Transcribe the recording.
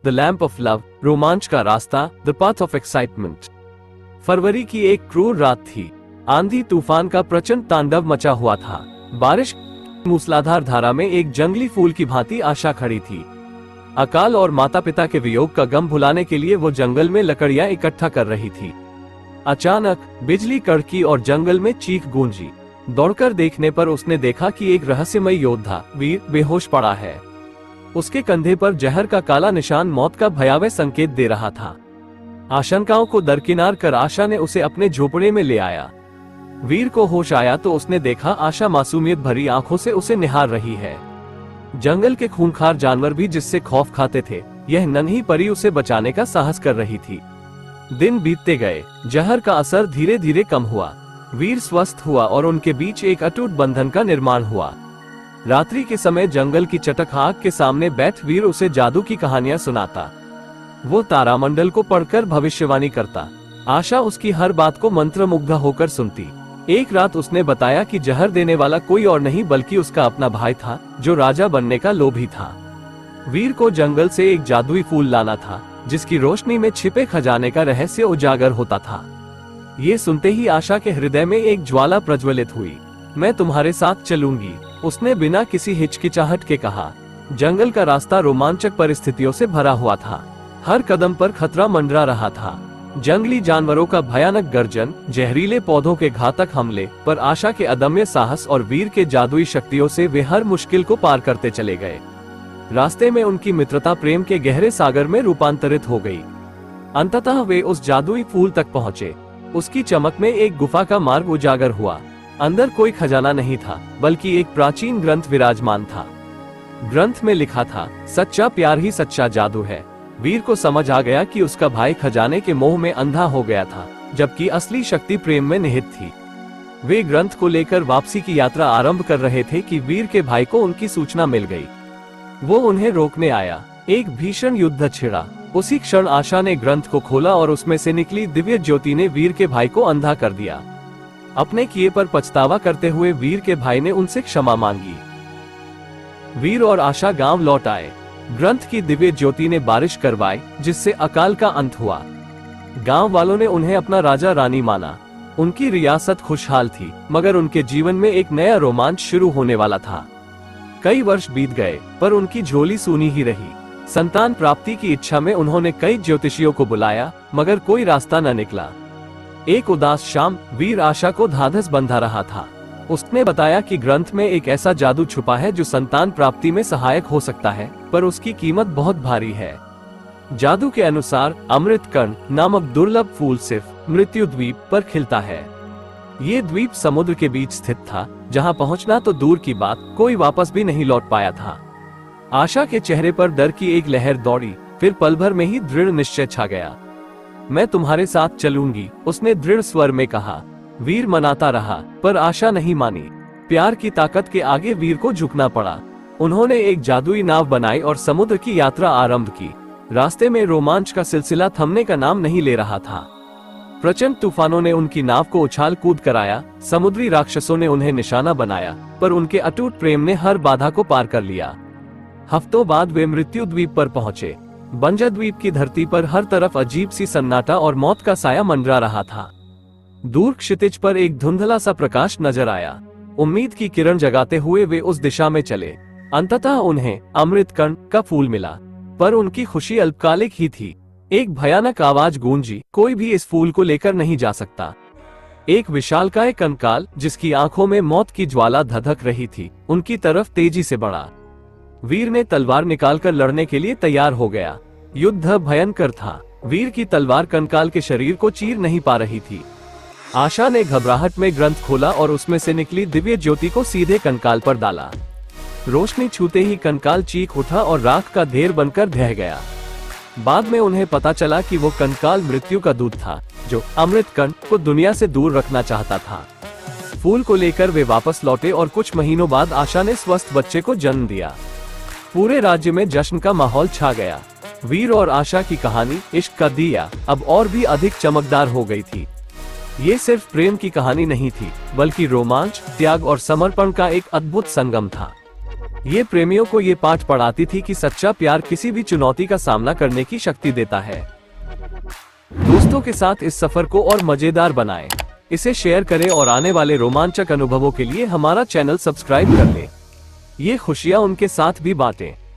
The lamp of love, रोमांच का रास्ता, द पाथ ऑफ एक्साइटमेंट। फरवरी की एक क्रूर रात थी। आंधी तूफान का प्रचंड तांडव मचा हुआ था। बारिश मूसलाधार धारा में एक जंगली फूल की भांति आशा खड़ी थी। अकाल और माता पिता के वियोग का गम भुलाने के लिए वो जंगल में लकड़ियां इकट्ठा कर रही थी। अचानक बिजली कड़की और जंगल में चीख गूंजी। दौड़कर देखने पर उसने देखा कि एक रहस्यमय योद्धा वीर बेहोश पड़ा है। उसके कंधे पर जहर का काला निशान मौत का भयावह संकेत दे रहा था। आशंकाओं को दरकिनार कर आशा ने उसे अपने झोपड़े में ले आया। वीर को होश आया तो उसने देखा आशा मासूमियत भरी आंखों से उसे निहार रही है। जंगल के खूंखार जानवर भी जिससे खौफ खाते थे, यह नन्ही परी उसे बचाने का साहस कर रही थी। दिन बीतते गए, जहर का असर धीरे धीरे कम हुआ। वीर स्वस्थ हुआ और उनके बीच एक अटूट बंधन का निर्माण हुआ। रात्रि के समय जंगल की चटक आग के सामने बैठ वीर उसे जादू की कहानियां सुनाता। वो तारामंडल को पढ़कर भविष्यवाणी करता। आशा उसकी हर बात को मंत्रमुग्ध होकर सुनती। एक रात उसने बताया कि जहर देने वाला कोई और नहीं बल्कि उसका अपना भाई था, जो राजा बनने का लोभी था। वीर को जंगल से एक जादुई फूल लाना था, जिसकी रोशनी में छिपे खजाने का रहस्य उजागर होता था। ये सुनते ही आशा के हृदय में एक ज्वाला प्रज्वलित हुई। मैं तुम्हारे साथ चलूंगी, उसने बिना किसी हिचकिचाहट के कहा। जंगल का रास्ता रोमांचक परिस्थितियों से भरा हुआ था। हर कदम पर खतरा मंडरा रहा था। जंगली जानवरों का भयानक गर्जन, जहरीले पौधों के घातक हमले, पर आशा के अदम्य साहस और वीर के जादुई शक्तियों से वे हर मुश्किल को पार करते चले गए। रास्ते में उनकी मित्रता प्रेम के गहरे सागर में रूपांतरित हो गई। अंततः वे उस जादुई फूल तक पहुँचे। उसकी चमक में एक गुफा का मार्ग उजागर हुआ। अंदर कोई खजाना नहीं था, बल्कि एक प्राचीन ग्रंथ विराजमान था। ग्रंथ में लिखा था, सच्चा प्यार ही सच्चा जादू है। वीर को समझ आ गया कि उसका भाई खजाने के मोह में अंधा हो गया था, जबकि असली शक्ति प्रेम में निहित थी। वे ग्रंथ को लेकर वापसी की यात्रा आरंभ कर रहे थे कि वीर के भाई को उनकी सूचना मिल गई। वो उन्हें रोकने आया। एक भीषण युद्ध छिड़ा। उसी क्षण आशा ने ग्रंथ को खोला और उसमें से निकली दिव्य ज्योति ने वीर के भाई को अंधा कर दिया। अपने किए पर पछतावा करते हुए वीर के भाई ने उनसे क्षमा मांगी। वीर और आशा गांव लौट आए। ग्रंथ की दिव्य ज्योति ने बारिश करवाई, जिससे अकाल का अंत हुआ। गांव वालों ने उन्हें अपना राजा रानी माना। उनकी रियासत खुशहाल थी, मगर उनके जीवन में एक नया रोमांच शुरू होने वाला था। कई वर्ष बीत गए, पर उनकी झोली सूनी ही रही। संतान प्राप्ति की इच्छा में उन्होंने कई ज्योतिषियों को बुलाया, मगर कोई रास्ता न निकला। एक उदास शाम वीर आशा को धाधस बंधा रहा था। उसने बताया कि ग्रंथ में एक ऐसा जादू छुपा है जो संतान प्राप्ति में सहायक हो सकता है, पर उसकी कीमत बहुत भारी है। जादू के अनुसार अमृत कण नामक दुर्लभ फूल सिर्फ मृत्यु द्वीप पर खिलता है। ये द्वीप समुद्र के बीच स्थित था, जहां पहुंचना तो दूर की बात, कोई वापस भी नहीं लौट पाया था। आशा के चेहरे पर डर की एक लहर दौड़ी, फिर पल भर में ही दृढ़ निश्चय छा गया। मैं तुम्हारे साथ चलूंगी, उसने दृढ़ स्वर में कहा। वीर मनाता रहा, पर आशा नहीं मानी। प्यार की ताकत के आगे वीर को झुकना पड़ा। उन्होंने एक जादुई नाव बनाई और समुद्र की यात्रा आरंभ की। रास्ते में रोमांच का सिलसिला थमने का नाम नहीं ले रहा था। प्रचंड तूफानों ने उनकी नाव को उछाल कूद कराया। समुद्री राक्षसों ने उन्हें निशाना बनाया, पर उनके अटूट प्रेम ने हर बाधा को पार कर लिया। हफ्तों बाद वे मृत्यु द्वीप पर पहुंचे। बंजर द्वीप की धरती पर हर तरफ अजीब सी सन्नाटा और मौत का साया मंडरा रहा था। दूर क्षितिज पर एक धुंधला सा प्रकाश नजर आया। उम्मीद की किरण जगाते हुए वे उस दिशा में चले। अंततः उन्हें अमृत कण का फूल मिला, पर उनकी खुशी अल्पकालिक ही थी। एक भयानक आवाज गूंजी, कोई भी इस फूल को लेकर नहीं जा सकता। एक विशालकाय कंकाल, जिसकी आंखों में मौत की ज्वाला धधक रही थी, उनकी तरफ तेजी से बढ़ा। वीर ने तलवार निकालकर लड़ने के लिए तैयार हो गया। युद्ध भयंकर था। वीर की तलवार कंकाल के शरीर को चीर नहीं पा रही थी। आशा ने घबराहट में ग्रंथ खोला और उसमें से निकली दिव्य ज्योति को सीधे कंकाल पर डाला। रोशनी छूते ही कंकाल चीख उठा और राख का ढेर बनकर ढह गया। बाद में उन्हें पता चला कि वो कंकाल मृत्यु का दूत था, जो अमृत कण को दुनिया से दूर रखना चाहता था। फूल को लेकर वे वापस लौटे और कुछ महीनों बाद आशा ने स्वस्थ बच्चे को जन्म दिया। पूरे राज्य में जश्न का माहौल छा गया। वीर और आशा की कहानी इश्क का दिया अब और भी अधिक चमकदार हो गई थी। ये सिर्फ प्रेम की कहानी नहीं थी, बल्कि रोमांच, त्याग और समर्पण का एक अद्भुत संगम था। ये प्रेमियों को ये पाठ पढ़ाती थी कि सच्चा प्यार किसी भी चुनौती का सामना करने की शक्ति देता है। दोस्तों के साथ इस सफर को और मजेदार बनाएं। इसे शेयर करें और आने वाले रोमांचक अनुभवों के लिए हमारा चैनल सब्सक्राइब कर लें। ये खुशियां उनके साथ भी बांटें।